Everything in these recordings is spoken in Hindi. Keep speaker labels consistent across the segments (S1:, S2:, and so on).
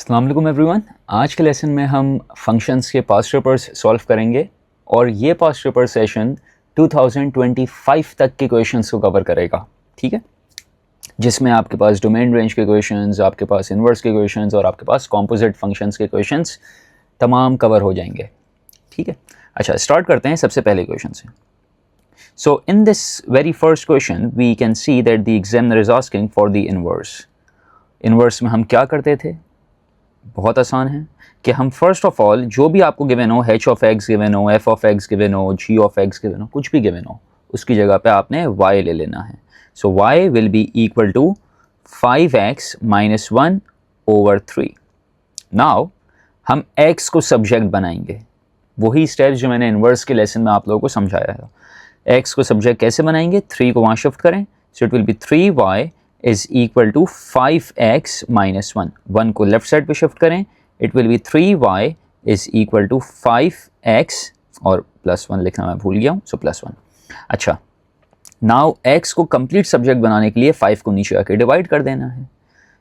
S1: अस्सलाम वालेकुम एवरीवन। आज के लेसन में हम फंक्शंस के पास्ट पेपर्स सॉल्व करेंगे और ये पास्ट पेपर सेशन 2025 तक के क्वेश्चंस को कवर करेगा, ठीक है, जिसमें आपके पास डोमेन रेंज के क्वेश्चंस, आपके पास इन्वर्स के क्वेश्चंस और आपके पास कॉम्पोजिट फंक्शंस के क्वेश्चंस तमाम कवर हो जाएंगे, ठीक है। अच्छा, स्टार्ट करते हैं सबसे पहले क्वेश्चन से। So in this very first question we can see that the examiner is asking for the inverse. Inverse में हम क्या करते थे? बहुत आसान है कि हम फर्स्ट ऑफ ऑल जो भी आपको गिवन हो, h ऑफ x गिवन हो, f ऑफ x गिवन हो, g ऑफ x गिवन हो, कुछ भी गिवन हो, उसकी जगह पे आपने y ले लेना है। So y will be equal to 5x minus 1 over 3। Now हम x को सब्जेक्ट बनाएंगे, वही स्टेप्स जो मैंने इन्वर्स के लेसन में आप लोगों को समझाया है। x को सब्जेक्ट कैसे बनाएंगे? 3 को वहाँ शिफ्ट करें, सो it will B 3y is equal to 5x minus 1. 1 को लेफ्ट साइड पे शिफ्ट करें, it will be 3y is equal to 5x और प्लस 1 लिखना मैं भूल गया हूँ, सो प्लस 1। अच्छा, नाउ x को कंप्लीट सब्जेक्ट बनाने के लिए 5 को नीचे आके डिवाइड कर देना है,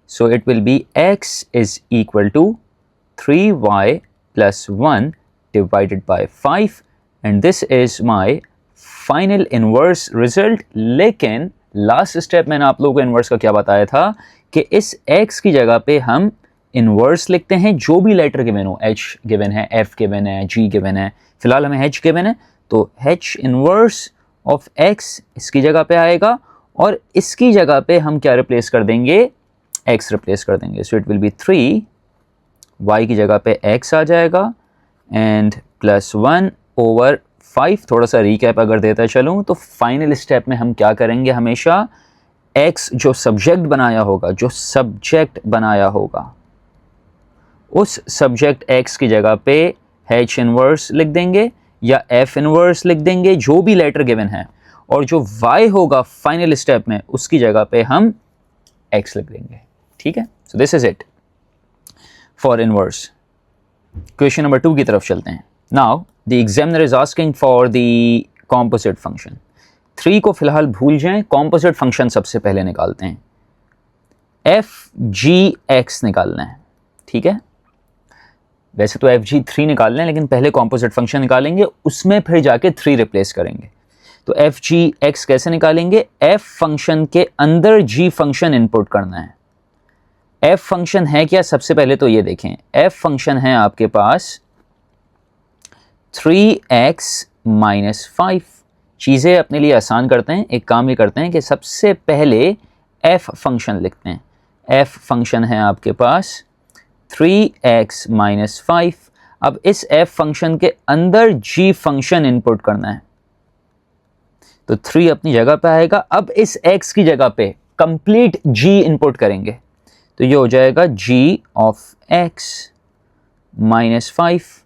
S1: सो it will be x is equal to 3y plus 1 divided by 5 and this is my final inverse result। लेकिन लास्ट स्टेप मैंने आप लोगों को इन्वर्स का क्या बताया था कि इस x की जगह पे हम इन्वर्स लिखते हैं जो भी लेटर गिवन हो, h गिवन है, f गिवन है, g गिवन है, फिलहाल हमें h गिवन है तो h इन्वर्स ऑफ x इसकी जगह पे आएगा और इसकी जगह पे हम क्या रिप्लेस कर देंगे? x रिप्लेस कर देंगे। सो इट विल बी 3, y की जगह पे x आ जाएगा एंड प्लस 1 ओवर 5। थोड़ा सा रिकैप अगर देता चलूँ तो फाइनल स्टेप में हम क्या करेंगे? हमेशा x जो सब्जेक्ट बनाया होगा उस सब्जेक्ट x की जगह पे h इन्वर्स लिख देंगे या f इन्वर्स लिख देंगे, जो भी लेटर गिवन है, और जो y होगा फाइनल स्टेप में उसकी जगह पे हम x लिख देंगे, ठीक है। So this is it for inverse. Question number 2 की तरफ चलते हैं। Now the examiner is asking for the composite function। 3 को फिलहाल भूल जाएं, composite function सबसे पहले निकालते हैं। f g x निकालना है, ठीक है। वैसे तो f g 3 निकालना है लेकिन पहले composite function निकालेंगे, उसमें फिर जाके 3 रिप्लेस करेंगे। तो f g x कैसे निकालेंगे? f फंक्शन के अंदर g फंक्शन इनपुट करना है। f फंक्शन है क्या? सबसे पहले तो ये देखें, f फंक्शन है आपके पास 3x माइनस 5। चीज़ें अपने लिए आसान करते हैं, एक काम ये करते हैं कि सबसे पहले f फंक्शन लिखते हैं। f फंक्शन है आपके पास 3x माइनस 5। अब इस f फंक्शन के अंदर g फंक्शन इनपुट करना है, तो 3 अपनी जगह पे आएगा। अब इस x की जगह पे कंप्लीट g इनपुट करेंगे, तो ये हो जाएगा g ऑफ x माइनस 5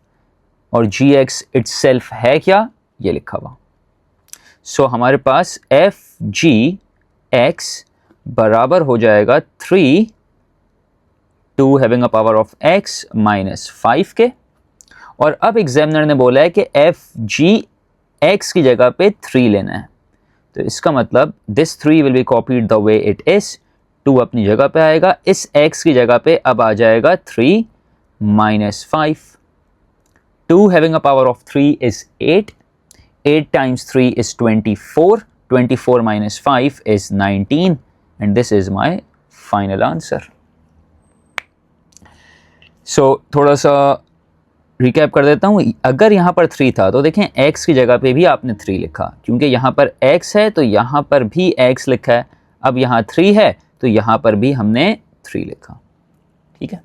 S1: और gx इटसेल्फ है क्या? ये लिखा हुआ। सो हमारे पास f g x बराबर हो जाएगा 3 2 having a power of x minus 5 के। और अब एग्जामिनर ने बोला है कि f g x की जगह पे 3 लेना है, तो इसका मतलब this 3 will be copied the way it is. 2 अपनी जगह पे आएगा, इस x की जगह पे अब आ जाएगा 3 minus 5। 2 having a power of 3 is 8. 8 times 3 is 24. 24 minus 5 is 19. And this is my final answer. So, थोड़ा सा रिकैप कर देता हूँ। अगर यहाँ पर 3 था तो देखें x की जगह पे भी आपने 3 लिखा, क्योंकि यहाँ पर x है तो यहाँ पर भी x लिखा है। अब यहाँ 3 है तो यहाँ पर भी हमने 3 लिखा, ठीक है।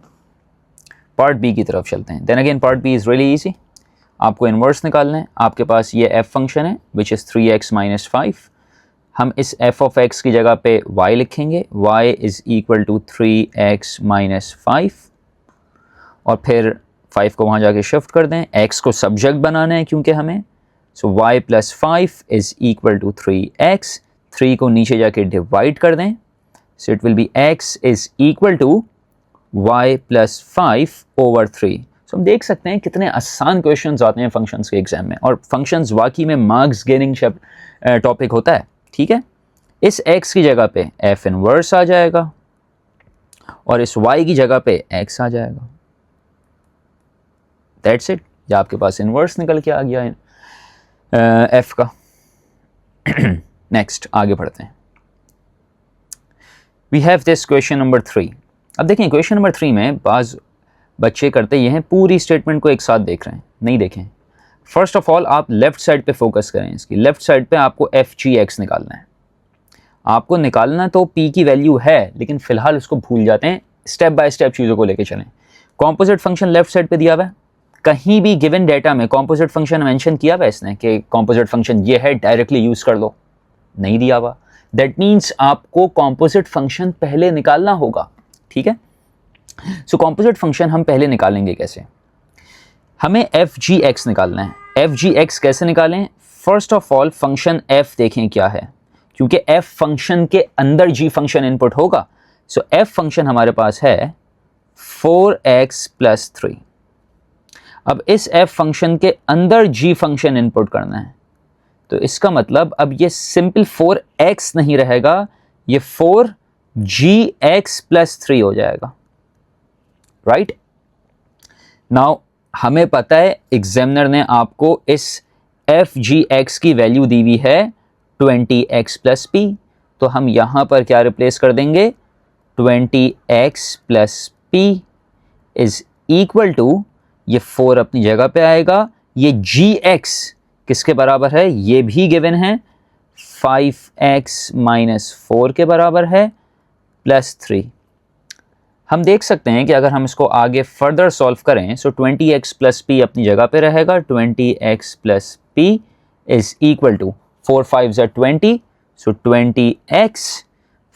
S1: पार्ट बी की तरफ चलते हैं। Then again part B is really easy. आपको इन्वर्स निकालना है। आपके पास ये f फंक्शन है विच इज़ 3x माइनस 5। हम इस f ऑफ x की जगह पे y लिखेंगे, y is equal to 3x minus 5 और फिर 5 को वहाँ जाके शिफ्ट कर दें। x को सब्जेक्ट बनाना है क्योंकि हमें, so y plus 5 is equal to 3x। 3 को नीचे जाके डिवाइड कर दें, so it will be x is equal to y plus 5 over 3। So हम देख सकते हैं कितने आसान क्वेश्चंस आते हैं फंक्शंस के एग्जाम में, और फंक्शंस वाकई में मार्क्स गेनिंग टॉपिक होता है, ठीक है। इस x की जगह पे f इनवर्स आ जाएगा और इस y की जगह पे x आ जाएगा। दैट्स इट, या आपके पास इन्वर्स निकल के आ गया है f का। नेक्स्ट आगे बढ़ते हैं। We have this question number 3। अब देखें क्वेश्चन नंबर 3 में बाज़ बच्चे करते ये हैं, पूरी स्टेटमेंट को एक साथ देख रहे हैं, नहीं देखें। फर्स्ट ऑफ ऑल आप लेफ्ट साइड पे फोकस करें, इसकी लेफ्ट साइड पे आपको एफ जी एक्स निकालना है। आपको निकालना तो पी की वैल्यू है, लेकिन फिलहाल उसको भूल जाते हैं, स्टेप बाय स्टेप चीज़ों को लेके चलें। कॉम्पोजिट फंक्शन लेफ्ट साइड पे दिया हुआ है, कहीं भी गिवन डेटा में कॉम्पोजिट फंक्शन मेंशन किया हुआ है इसने कि कॉम्पोजिट फंक्शन ये है, डायरेक्टली यूज़ कर लो, नहीं दिया हुआ। दैट मीन्स आपको कॉम्पोजिट फंक्शन पहले निकालना होगा, ठीक है। सो कॉम्पोजिट फंक्शन हम पहले निकालेंगे कैसे, हमें एफ जी एक्स निकालना है। एफ जी एक्स कैसे निकालें, first of all function F देखें क्या है, क्योंकि एफ फंक्शन के अंदर जी फंक्शन इनपुट होगा। सो एफ फंक्शन हमारे पास है 4x + 3। अब इस एफ फंक्शन के अंदर जी फंक्शन इनपुट करना है, तो इसका मतलब अब ये सिंपल 4x नहीं रहेगा, ये 4gx + 3 हो जाएगा, राइट। नाउ हमें पता है एग्जामिनर ने आपको इस एफ जी एक्स की वैल्यू दी हुई है 20x + p, तो हम यहां पर क्या रिप्लेस कर देंगे, 20x + p is equal to, ये 4 अपनी जगह पे आएगा, ये gx किसके बराबर है, ये भी गिवन है 5x - 4 के बराबर है +3। हम देख सकते हैं कि अगर हम इसको आगे फर्दर सॉल्व करें, सो 20x + p अपनी जगह पे रहेगा, 20x + p is equal to 4 5 = 20, so 20x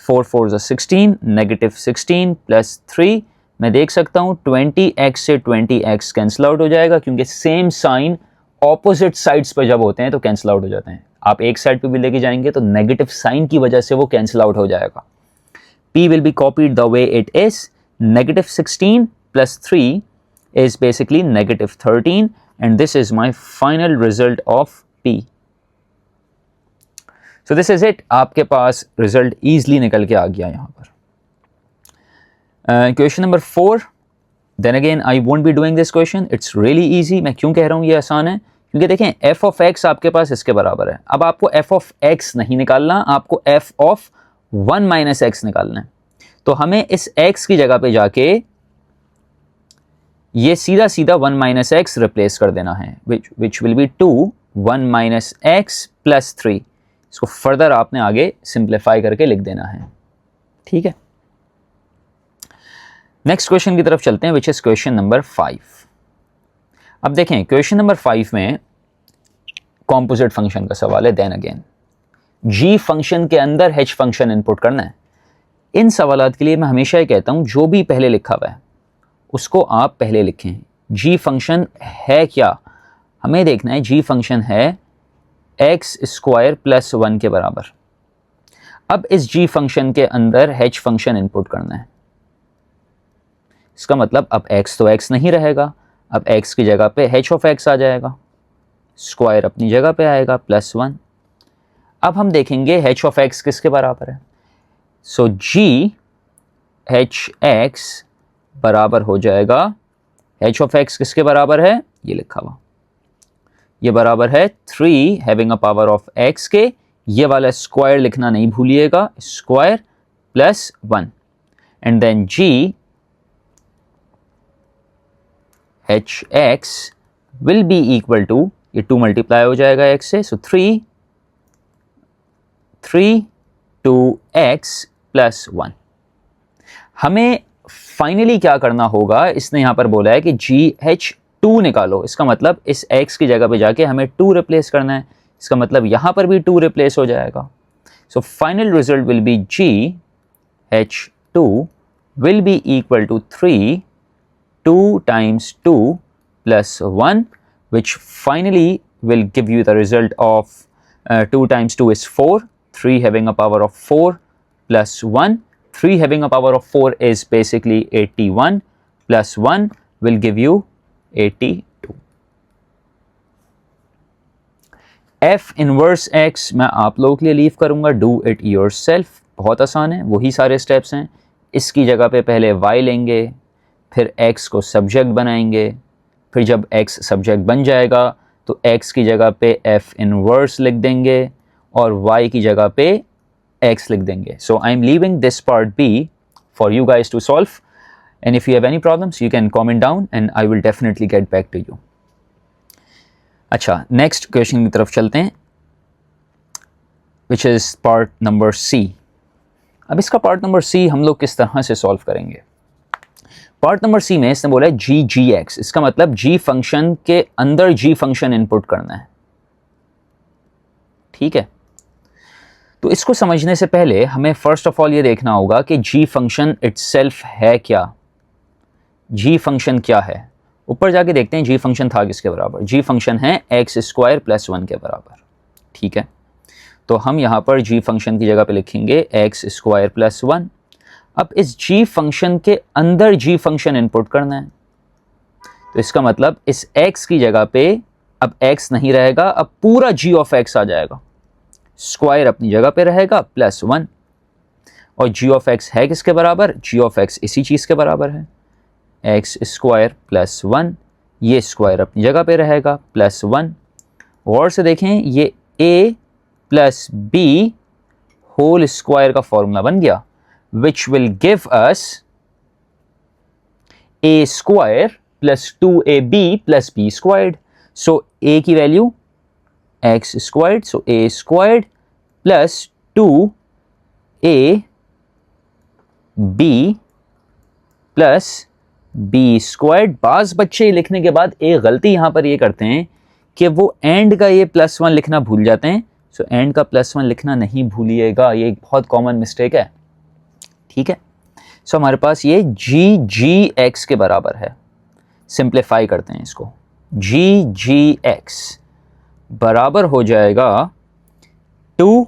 S1: 4 4 = 16, -16 + 3। मैं देख सकता हूँ 20x से 20x कैंसिल आउट हो जाएगा, क्योंकि सेम साइन ऑपोजिट साइड्स पर जब होते हैं तो कैंसिल आउट हो जाते हैं। आप एक साइड पे भी लेके जाएंगे तो नेगेटिव साइन की वजह से वो कैंसिल आउट हो जाएगा। p will be copied the way it is, -16 + 3 is basically -13, and this is my final result of p. So this is it, आपके पास रिजल्ट ईजिली निकल के आ गया यहाँ पर। Question number 4, then again I won't be doing this question, it's really easy. मैं क्यों कह रहा हूँ ये आसान है, क्योंकि देखें f of x आपके पास इसके बराबर है। अब आपको f of x नहीं निकालना, आपको f of 1 - x निकालना है। तो हमें इस x की जगह पे जाके ये सीधा सीधा 1 - x रिप्लेस कर देना है, which will be 2 1 - x + 3। इसको फर्दर आपने आगे सिंप्लीफाई करके लिख देना है, ठीक है। नेक्स्ट क्वेश्चन की तरफ चलते हैं, विच इज क्वेश्चन नंबर 5। अब देखें क्वेश्चन नंबर 5 में कॉम्पोजिट फंक्शन का सवाल है। देन अगेन g फंक्शन के अंदर h फंक्शन इनपुट करना है। इन सवालात के लिए मैं हमेशा ही कहता हूं, जो भी पहले लिखा हुआ है उसको आप पहले लिखें। g फंक्शन है क्या, हमें देखना है g फंक्शन है x² + 1 के बराबर। अब इस g फंक्शन के अंदर h फंक्शन इनपुट करना है, इसका मतलब अब x तो x नहीं रहेगा, अब x की जगह पे h of x आ जाएगा, स्क्वायर अपनी जगह पे आएगा +1। अब हम देखेंगे h of x किसके बराबर है, सो g h x बराबर हो जाएगा, h of x किसके बराबर है, ये लिखा हुआ, ये बराबर है 3 having a power of x के, ये वाला स्क्वायर लिखना नहीं भूलिएगा, square +1, and then g h x will be equal to, ये 2 मल्टीप्लाई हो जाएगा x से, सो 3 2x + 1। हमें फाइनली क्या करना होगा, इसने यहां पर बोला है कि gh2 निकालो, इसका मतलब इस x की जगह पे जाके हमें 2 रिप्लेस करना है, इसका मतलब यहां पर भी 2 रिप्लेस हो जाएगा। So final result will be gh2 will be equal to 3 2 × 2 + 1, which finally will give you the result of 2 × 2 is 4, 3 having a power of 4 + 1, 3 having a power of 4 is basically 81, + 1 will give you 82. f inverse x मैं आप लोगों के लिए लीव करूंगा, डू इट योरसेल्फ, बहुत आसान है, वही सारे स्टेप्स हैं, इसकी जगह पे पहले y लेंगे, फिर x को सब्जेक्ट बनाएंगे, फिर जब x सब्जेक्ट बन जाएगा तो x की जगह पे f इनवर्स लिख देंगे और y की जगह पे x लिख देंगे. So I am leaving this part B for you guys to solve, and if you have any problems you can comment down and I will definitely get back to you. अच्छा, नेक्स्ट क्वेश्चन की तरफ चलते हैं, which is part number C. अब इसका पार्ट नंबर C हम लोग किस तरह से सॉल्व करेंगे. पार्ट नंबर C में इसने बोला है g(x), इसका मतलब g फंक्शन के अंदर g फंक्शन इनपुट करना है. ठीक है, तो इसको समझने से पहले हमें फर्स्ट ऑफ ऑल ये देखना होगा कि g फंक्शन इटसेल्फ है क्या. g फंक्शन क्या है, ऊपर जाके देखते हैं g फंक्शन था किसके बराबर. g फंक्शन है x² + 1 के बराबर. ठीक है, तो हम यहाँ पर g फंक्शन की जगह पे लिखेंगे x² + 1. अब इस g फंक्शन के अंदर g फंक्शन इनपुट करना है, तो इसका मतलब इस x की जगह पे अब x नहीं रहेगा, अब पूरा g(x) आ जाएगा. स्क्वायर अपनी जगह पे रहेगा +1, और g(x) है किसके बराबर, g(x) इसी चीज़ के बराबर है, x² + 1. ये स्क्वायर अपनी जगह पे रहेगा +1. और से देखें, ये a + b होल स्क्वायर का फॉर्मूला बन गया, which will give us a² + 2ab + b². So a की value x², so a² + 2ab + b². बाज़ बच्चे लिखने के बाद एक गलती यहाँ पर ये करते हैं कि वो एंड का ये +1 लिखना भूल जाते हैं. सो एंड का +1 लिखना नहीं भूलिएगा, ये एक बहुत कॉमन मिस्टेक है. ठीक है, सो हमारे पास ये g(x) के बराबर है. सिंप्लीफाई करते हैं इसको, g(x) बराबर हो जाएगा 2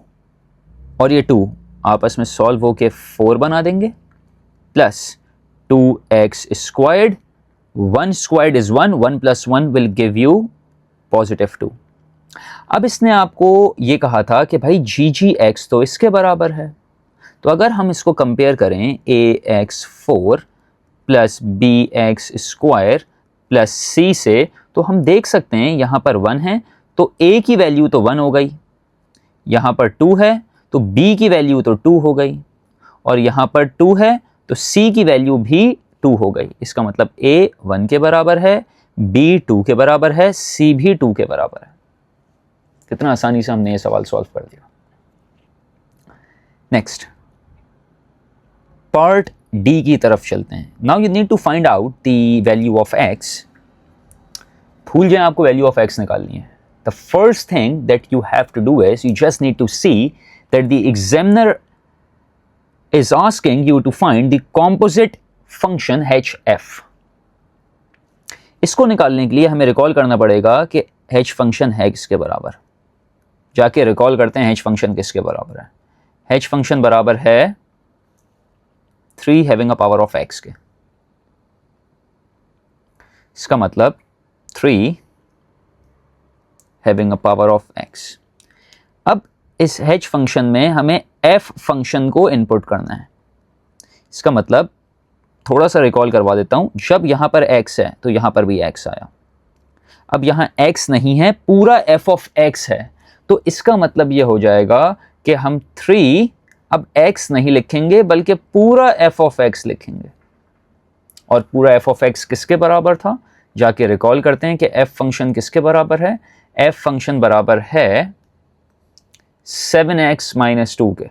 S1: और ये 2 आपस में सॉल्व होके 4 बना देंगे, plus 2x². 1² is 1, 1 + 1 will give you +2. अब इसने आपको ये कहा था कि भाई g(x) तो इसके बराबर है, तो अगर हम इसको कंपेयर करें ax4 + bx² + c से, तो हम देख सकते हैं यहाँ पर 1 है तो a की वैल्यू तो 1 हो गई, यहाँ पर 2 है तो b की वैल्यू तो 2 हो गई, और यहाँ पर 2 है तो c की वैल्यू भी 2 हो गई. इसका मतलब a 1 के बराबर है, b 2 के बराबर है, c भी 2 के बराबर है. कितना आसानी से हमने ये सवाल सॉल्व कर दिया. नेक्स्ट पार्ट डी की तरफ चलते हैं. Now you need to find out the value of x. भूल जाए आपको वैल्यू ऑफ x निकालनी है. The first thing that you have to do is you just need to see that the examiner is asking you to find the composite function hf. इसको निकालने के लिए हमें रिकॉल करना पड़ेगा कि h फंक्शन है किसके बराबर. जाके रिकॉल करते हैं h फंक्शन किसके बराबर है. h फंक्शन बराबर है 3 having a power of x के. इसका मतलब 3 having a power of x. अब इस h फंक्शन में हमें f फंक्शन को इनपुट करना है. इसका मतलब थोड़ा सा रिकॉल करवा देता हूं, जब यहां पर x है तो यहां पर भी x आया. अब यहां x नहीं है, पूरा f ऑफ x है, तो इसका मतलब ये हो जाएगा कि हम 3 अब x नहीं लिखेंगे बल्कि पूरा f ऑफ x लिखेंगे. और पूरा f ऑफ x किसके बराबर था, जाके रिकॉल करते हैं कि f फंक्शन किसके बराबर है. f फंक्शन बराबर है 7x - 2 के.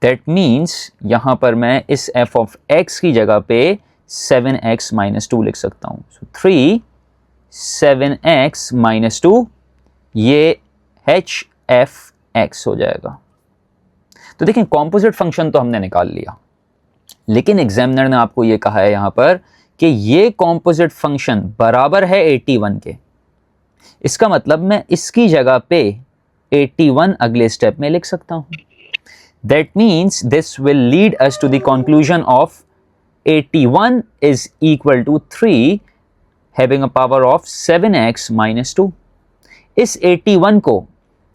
S1: दैट मीन्स यहां पर मैं इस f ऑफ x की जगह पे 7x - 2 लिख सकता हूं. सो 3 7x - 2 ये hf(x) हो जाएगा. तो देखें, कॉम्पोजिट फंक्शन तो हमने निकाल लिया, लेकिन एग्जामिनर ने आपको ये कहा है यहां पर कि ये कॉम्पोजिट फंक्शन बराबर है 81 के. इसका मतलब मैं इसकी जगह पे 81 अगले स्टेप में लिख सकता हूं. That means this will lead us to the conclusion of 81 is equal to 3 having a power of 7x - 2. इस 81 को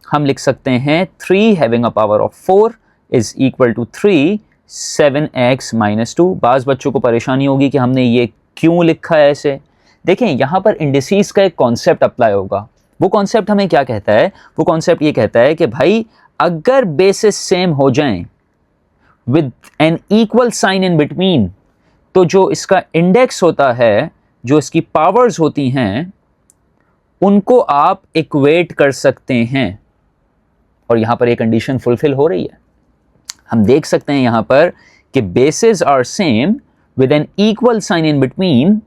S1: हम लिख सकते हैं 3 having a power of 4 is equal to 3 7x minus 2। बाज़ बच्चों को परेशानी होगी कि हमने ये क्यों लिखा है ऐसे। देखें यहाँ पर इंडिसेस का एक कॉन्सेप्ट अप्लाई होगा। वो कॉन्सेप्ट हमें क्या कहता है? वो कॉन्सेप्ट ये कहता है कि भाई अगर बेसिस सेम हो जाएं with an equal sign in between, तो जो इसका इंडेक्स होता है, जो इसकी पावर्स होती हैं, उनको आप इक्वेट कर सकते हैं। और यहां पर एक कंडीशन फुलफिल हो रही है। हम देख सकते हैं यहां पर कि basis are same with an equal sign in between,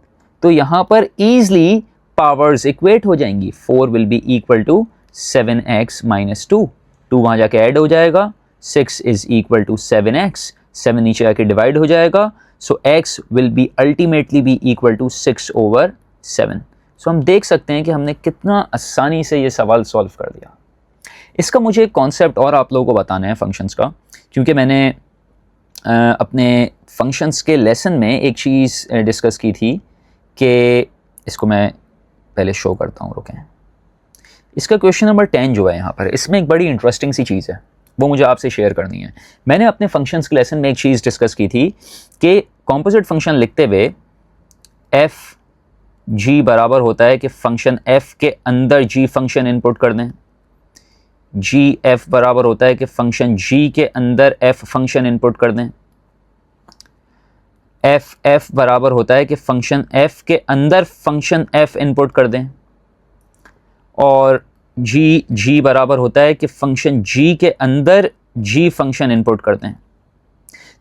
S1: तो यहां पर इजली पावर्स इक्वेट हो जाएंगी। 4 will be equal to 7x minus 2, 2 वहां जाके ऐड हो जाएगा, 6 इज इक्वल टू 7x, 7 नीचे आके डिवाइड हो जाएगा, so x will be ultimately be equal to 6/7। So हम देख सकते हैं कि हमने कितना आसानी से ये सवाल सॉल्व कर दिया। इसका मुझे एक कॉन्सेप्ट और आप लोगों को बताना है फंक्शंस का, क्योंकि मैंने अपने फंक्शंस के लेसन में एक चीज़ डिस्कस की थी कि इसको मैं पहले शो करता हूँ, रुकें। इसका क्वेश्चन नंबर 10 जो है यहाँ पर, इसमें एक बड़ी इंटरेस्टिंग सी चीज़ है, वो मुझे आपसे शेयर करनी है। मैंने अपने फंक्शंस के लेसन में एक चीज़ डिस्कस की थी कि कॉम्पोजिट फंक्शन लिखते हुए एफ जी बराबर होता है कि फंक्शन एफ के अंदर जी फंक्शन इनपुट कर दें, जी एफ बराबर होता है कि फंक्शन जी के अंदर एफ फंक्शन इनपुट कर दें, एफ एफ बराबर होता है कि फंक्शन एफ के अंदर फंक्शन एफ इनपुट कर दें, और जी जी बराबर होता है कि फंक्शन जी के अंदर जी फंक्शन इनपुट कर दें।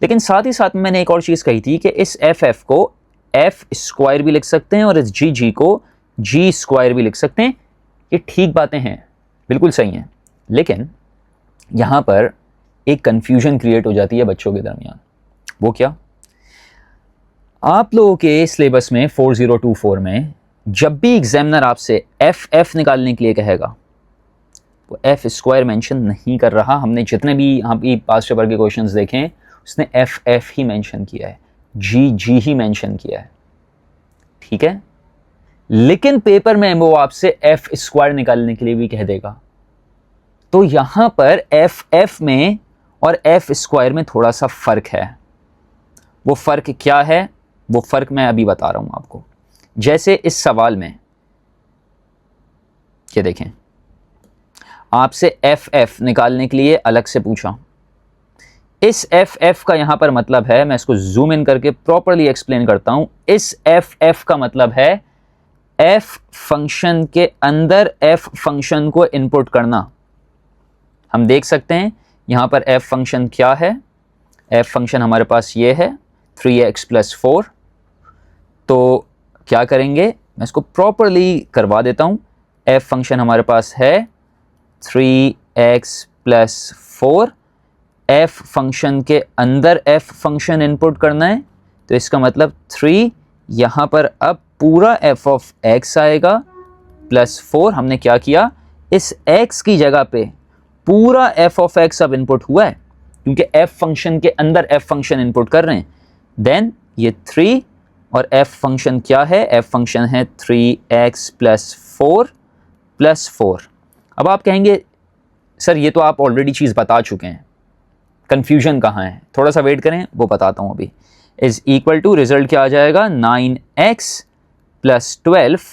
S1: लेकिन साथ ही साथ मैंने एक और चीज़ कही थी कि इस एफ एफ को एफ स्क्वायर भी लिख सकते हैं और इस जी जी को जी स्क्वायर भी लिख सकते हैं। ये ठीक बातें हैं, बिल्कुल सही हैं, लेकिन यहाँ पर एक कन्फ्यूजन क्रिएट हो जाती है बच्चों के दरमियान। वो क्या? आप लोगों के सिलेबस में 4024 में जब भी एग्जामिनर आपसे एफ एफ निकालने के लिए कहेगा, वो एफ स्क्वायर मेंशन नहीं कर रहा। हमने जितने भी यहाँ पे पास्ट पेपर के क्वेश्चंस देखें, उसने एफ एफ ही मेंशन किया है, जी जी ही मेंशन किया है, ठीक है। लेकिन पेपर में वो आपसे एफ स्क्वायर निकालने के लिए भी कह देगा। तो यहां पर एफ एफ में और एफ स्क्वायर में थोड़ा सा फर्क है। वो फर्क क्या है? वो फर्क मैं अभी बता रहा हूं आपको। जैसे इस सवाल में ये देखें, आपसे एफ एफ निकालने के लिए अलग से पूछा। इस एफ एफ का यहां पर मतलब है, मैं इसको जूम इन करके प्रॉपर्ली एक्सप्लेन करता हूं। इस एफ एफ का मतलब है एफ फंक्शन के अंदर एफ फंक्शन को इनपुट करना। हम देख सकते हैं यहां पर एफ फंक्शन क्या है। एफ फंक्शन हमारे पास ये है 3x + 4। तो क्या करेंगे, मैं इसको प्रॉपर्ली करवा देता हूं। एफ फंक्शन हमारे पास है 3x + 4। एफ फंक्शन के अंदर एफ फंक्शन इनपुट करना है, तो इसका मतलब 3 यहाँ पर अब पूरा एफ ऑफ एक्स आएगा +4। हमने क्या किया, इस x की जगह पे पूरा एफ ऑफ एक्स अब इनपुट हुआ है, क्योंकि एफ फंक्शन के अंदर एफ फंक्शन इनपुट कर रहे हैं। देन ये 3 और एफ फंक्शन क्या है, एफ फंक्शन है 3x + 4 + 4। अब आप कहेंगे सर ये तो आप ऑलरेडी चीज़ बता चुके हैं, कन्फ्यूजन कहाँ है? थोड़ा सा वेट करें, वो बताता हूँ अभी। इज इक्वल टू रिजल्ट क्या आ जाएगा, 9x + 12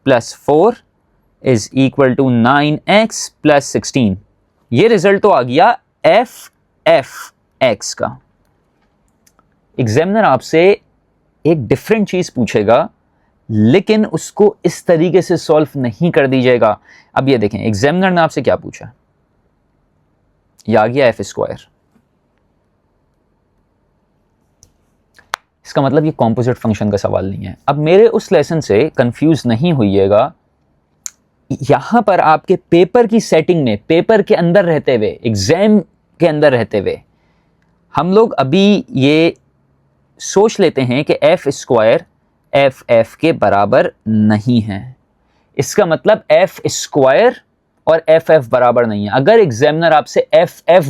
S1: + 4 is equal to 9x + 16। ये रिजल्ट तो आ गया एफ एफ एक्स का। एग्जामिनर आपसे एक डिफरेंट चीज पूछेगा, लेकिन उसको इस तरीके से सॉल्व नहीं कर दीजिएगा। अब ये देखें, एग्जामिनर ने आपसे क्या पूछा, ये आ गया एफ स्क्वायर। इसका मतलब ये कॉम्पोजिट फंक्शन का सवाल नहीं है। अब मेरे उस लेसन से कंफ्यूज नहीं होइएगा, यहां पर आपके पेपर की सेटिंग में, पेपर के अंदर रहते हुए, एग्जाम के अंदर रहते हुए, हम लोग अभी ये सोच लेते हैं कि एफ स्क्वायर एफ एफ के बराबर नहीं है। इसका मतलब एफ स्क्वायर और एफ एफ बराबर नहीं है। अगर एग्जामिनर आपसे एफ एफ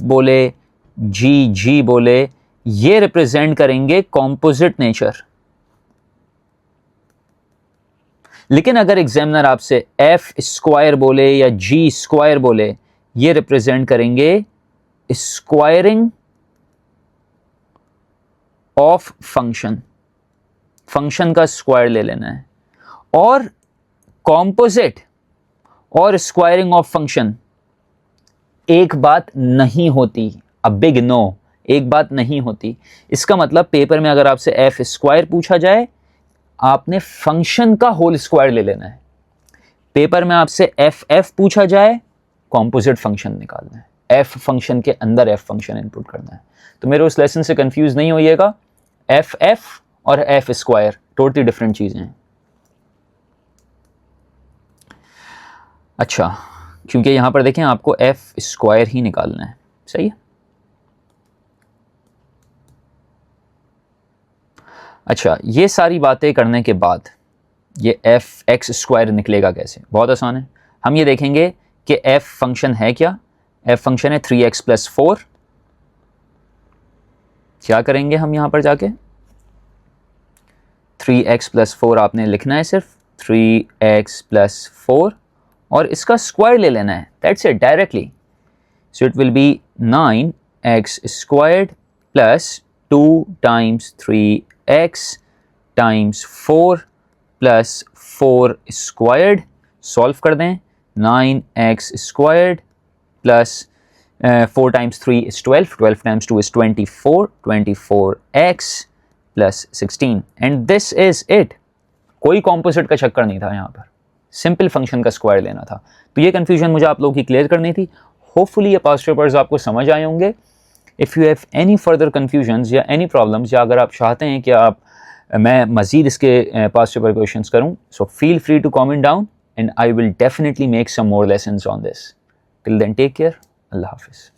S1: बोले, जी जी बोले, ये रिप्रेजेंट करेंगे कॉम्पोजिट नेचर। लेकिन अगर एग्जामिनर आपसे एफ स्क्वायर बोले या जी स्क्वायर बोले, ये रिप्रेजेंट करेंगे स्क्वायरिंग ऑफ फंक्शन, फंक्शन का स्क्वायर ले लेना है, और कॉम्पोजिट और स्क्वायरिंग ऑफ फंक्शन एक बात नहीं होती, अ बिग नो, एक बात नहीं होती। इसका मतलब पेपर में अगर आपसे एफ स्क्वायर पूछा जाए, आपने फंक्शन का होल स्क्वायर ले लेना है। पेपर में आपसे एफ एफ पूछा जाए, कॉम्पोजिट फंक्शन निकालना है, एफ फंक्शन के अंदर एफ फंक्शन इनपुट करना है। तो मेरे उस लेसन से कंफ्यूज नहीं होइएगा, एफ एफ और एफ स्क्वायर टोटली डिफरेंट चीजें हैं। अच्छा, क्योंकि यहां पर देखें आपको एफ स्क्वायर ही निकालना है, सही है। अच्छा, ये सारी बातें करने के बाद ये एफ एक्स स्क्वायर निकलेगा कैसे? बहुत आसान है। हम ये देखेंगे कि एफ फंक्शन है क्या। एफ फंक्शन है 3x + 4। क्या करेंगे हम यहां पर जाके, 3x + 4 आपने लिखना है, सिर्फ 3x + 4 और इसका स्क्वायर ले लेना है, that's it, directly. So it will B 9x² + 2 × 3x × 4 + 4 squared. Solve कर दें, 9x² + 4 × 3 is 12, 12 × 2 is 24, 24x + 16 and this is it. कोई कॉम्पोजिट का चक्कर नहीं था यहाँ पर, सिंपल फंक्शन का स्क्वायर लेना था। तो ये कंफ्यूजन मुझे आप लोगों की क्लियर करनी थी। होपफुली ये पास्ट पेपर्स आपको समझ आए होंगे। If you have any further confusions या एनी प्रॉब्लम्स, या अगर आप चाहते हैं कि मैं मज़ीद इसके पास्ट पेपर क्वेश्चंस करूं, so feel free to comment down and I will definitely make some more lessons on this. Till then take care, Allah हाफिज़।